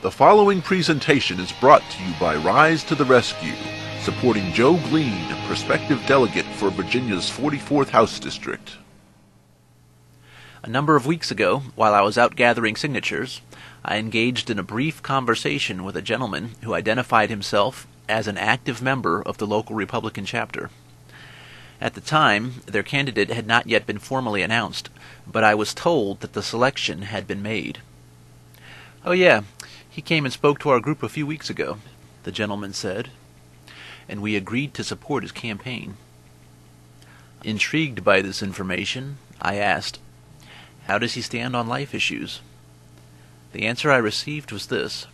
The following presentation is brought to you by Rise to the Rescue, supporting Joe Glean, Prospective Delegate for Virginia's 44th House District. A number of weeks ago, while I was out gathering signatures, I engaged in a brief conversation with a gentleman who identified himself as an active member of the local Republican chapter. At the time, their candidate had not yet been formally announced, but I was told that the selection had been made. "Oh yeah, he came and spoke to our group a few weeks ago," the gentleman said, "and we agreed to support his campaign." Intrigued by this information, I asked, "How does he stand on life issues?" The answer I received was this: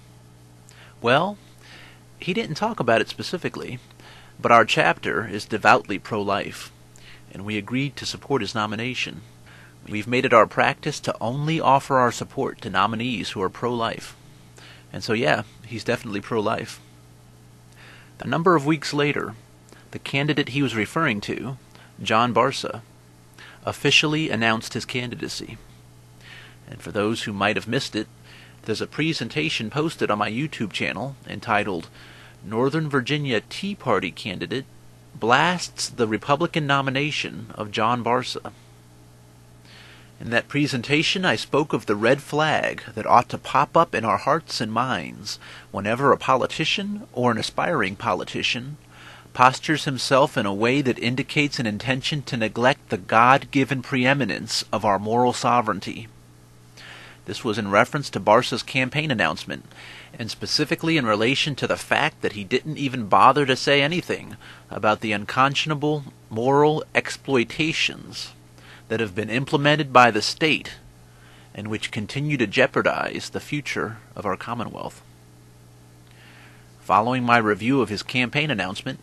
"Well, he didn't talk about it specifically, but our chapter is devoutly pro-life, and we agreed to support his nomination. We've made it our practice to only offer our support to nominees who are pro-life. And so yeah, he's definitely pro-life." A number of weeks later, the candidate he was referring to, John Barsa, officially announced his candidacy. And for those who might have missed it, there's a presentation posted on my YouTube channel entitled "Northern Virginia Tea Party Candidate Blasts the Republican Nomination of John Barsa." In that presentation, I spoke of the red flag that ought to pop up in our hearts and minds whenever a politician or an aspiring politician postures himself in a way that indicates an intention to neglect the God-given preeminence of our moral sovereignty. This was in reference to Barsa's campaign announcement, and specifically in relation to the fact that he didn't even bother to say anything about the unconscionable moral exploitations that have been implemented by the state and which continue to jeopardize the future of our Commonwealth. Following my review of his campaign announcement,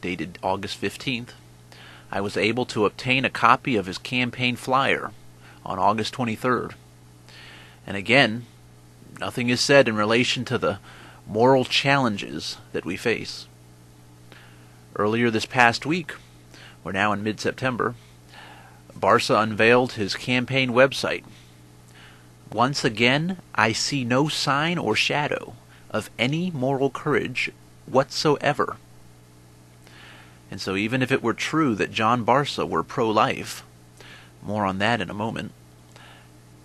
dated August 15th, I was able to obtain a copy of his campaign flyer on August 23rd. And again, nothing is said in relation to the moral challenges that we face. Earlier this past week, we're now in mid-September, Barsa unveiled his campaign website. "Once again, I see no sign or shadow of any moral courage whatsoever." And so even if it were true that John Barsa were pro-life, more on that in a moment,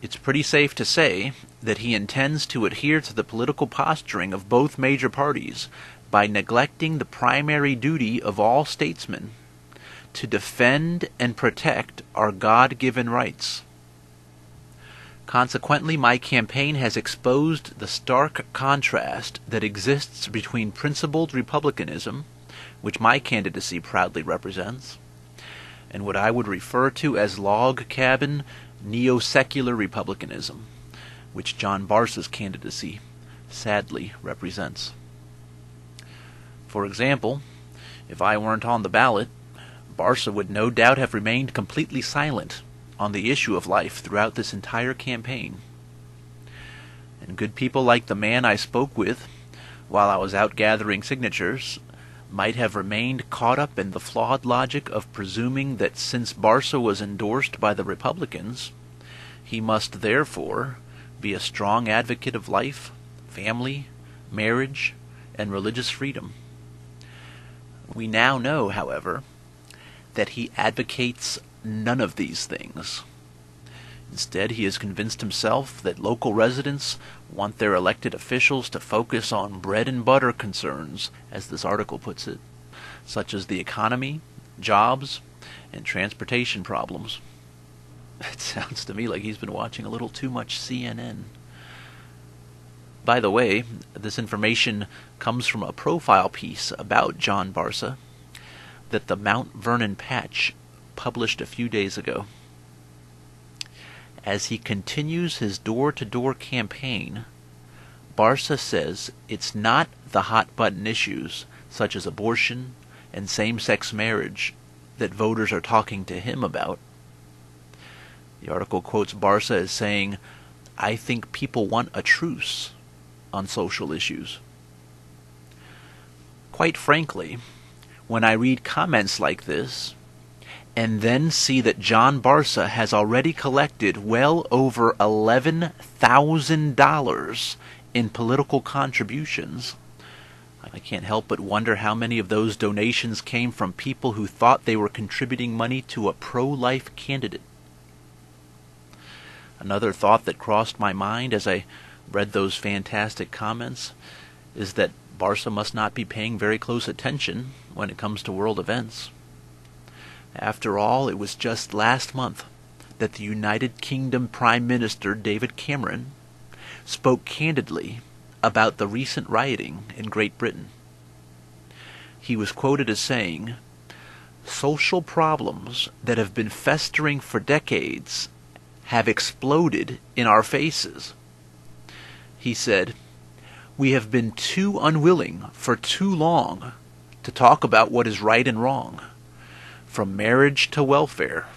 it's pretty safe to say that he intends to adhere to the political posturing of both major parties by neglecting the primary duty of all statesmen to defend and protect our God-given rights. Consequently, my campaign has exposed the stark contrast that exists between principled republicanism, which my candidacy proudly represents, and what I would refer to as log cabin neo-secular republicanism, which John Barsa's candidacy sadly represents. For example, if I weren't on the ballot, Barsa would no doubt have remained completely silent on the issue of life throughout this entire campaign. And good people like the man I spoke with while I was out gathering signatures might have remained caught up in the flawed logic of presuming that since Barsa was endorsed by the Republicans, he must therefore be a strong advocate of life, family, marriage, and religious freedom. We now know, however, that he advocates none of these things. Instead, he has convinced himself that local residents want their elected officials to focus on bread-and-butter concerns, as this article puts it, such as the economy, jobs, and transportation problems. It sounds to me like he's been watching a little too much CNN. By the way, this information comes from a profile piece about John Barsa that the Mount Vernon Patch published a few days ago. As he continues his door-to-door campaign, Barsa says it's not the hot-button issues such as abortion and same-sex marriage that voters are talking to him about. The article quotes Barsa as saying, "I think people want a truce on social issues." Quite frankly, when I read comments like this, and then see that John Barsa has already collected well over $11,000 in political contributions, I can't help but wonder how many of those donations came from people who thought they were contributing money to a pro-life candidate. Another thought that crossed my mind as I read those fantastic comments is that Barsa must not be paying very close attention when it comes to world events. After all, it was just last month that the United Kingdom Prime Minister David Cameron spoke candidly about the recent rioting in Great Britain. He was quoted as saying, "Social problems that have been festering for decades have exploded in our faces." He said, "We have been too unwilling for too long to talk about what is right and wrong, from marriage to welfare."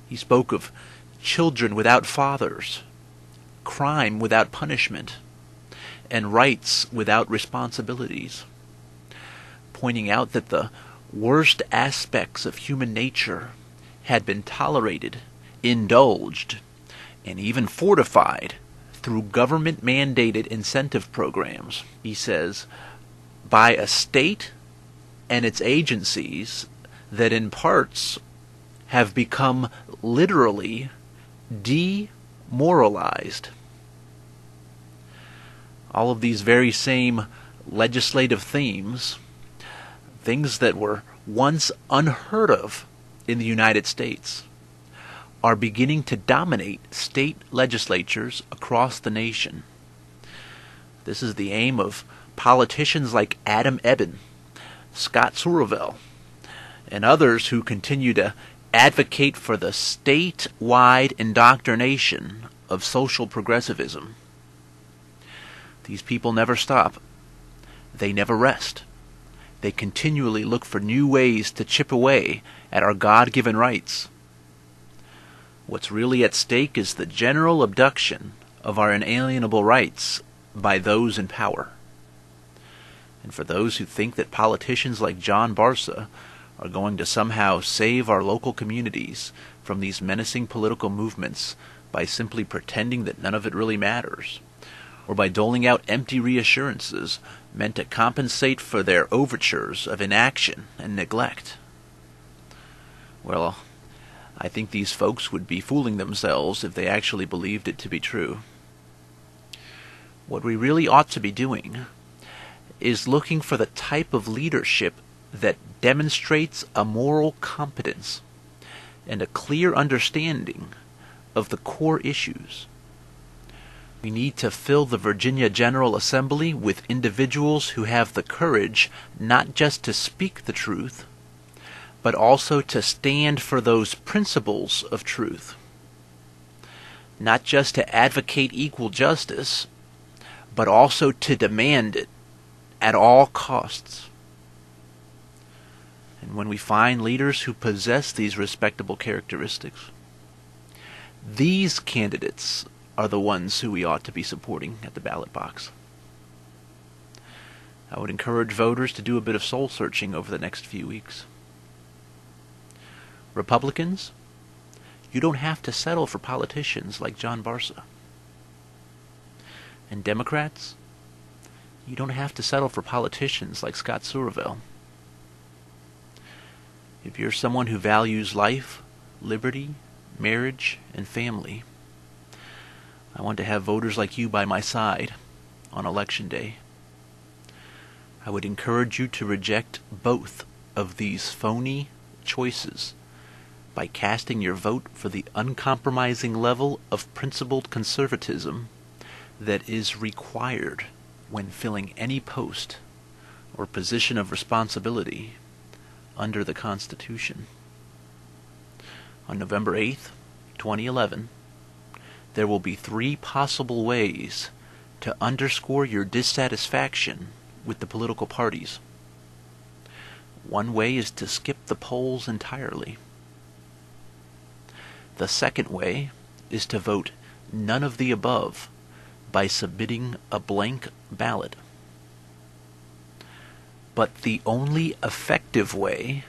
He spoke of children without fathers, crime without punishment, and rights without responsibilities, pointing out that the worst aspects of human nature had been tolerated, indulged, and even fortified through government-mandated incentive programs. He says, by a state and its agencies that in parts have become literally demoralized. All of these very same legislative themes, things that were once unheard of in the United States, are beginning to dominate state legislatures across the nation. This is the aim of politicians like Adam Ebbin, Scott Sourville, and others who continue to advocate for the statewide indoctrination of social progressivism. These people never stop. They never rest. They continually look for new ways to chip away at our God-given rights. What's really at stake is the general abduction of our inalienable rights by those in power. And for those who think that politicians like John Barsa are going to somehow save our local communities from these menacing political movements by simply pretending that none of it really matters, or by doling out empty reassurances meant to compensate for their overtures of inaction and neglect, well, I think these folks would be fooling themselves if they actually believed it to be true. What we really ought to be doing is looking for the type of leadership that demonstrates a moral competence and a clear understanding of the core issues. We need to fill the Virginia General Assembly with individuals who have the courage not just to speak the truth, but also to stand for those principles of truth. Not just to advocate equal justice, but also to demand it at all costs. And when we find leaders who possess these respectable characteristics, these candidates are the ones who we ought to be supporting at the ballot box. I would encourage voters to do a bit of soul searching over the next few weeks. Republicans, you don't have to settle for politicians like John Barsa. And Democrats, you don't have to settle for politicians like Scott Sourville. If you're someone who values life, liberty, marriage, and family, I want to have voters like you by my side on Election Day. I would encourage you to reject both of these phony choices by casting your vote for the uncompromising level of principled conservatism that is required when filling any post or position of responsibility under the Constitution. On November 8th, 2011, there will be 3 possible ways to underscore your dissatisfaction with the political parties. One way is to skip the polls entirely. The second way is to vote none of the above by submitting a blank ballot. But the only effective way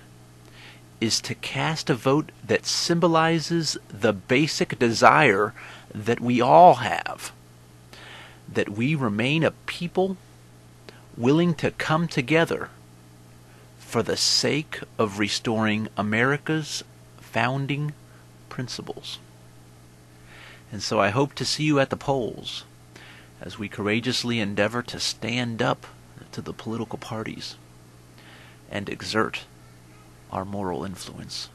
is to cast a vote that symbolizes the basic desire that we all have, that we remain a people willing to come together for the sake of restoring America's founding principles. And so I hope to see you at the polls as we courageously endeavor to stand up to the political parties and exert our moral influence.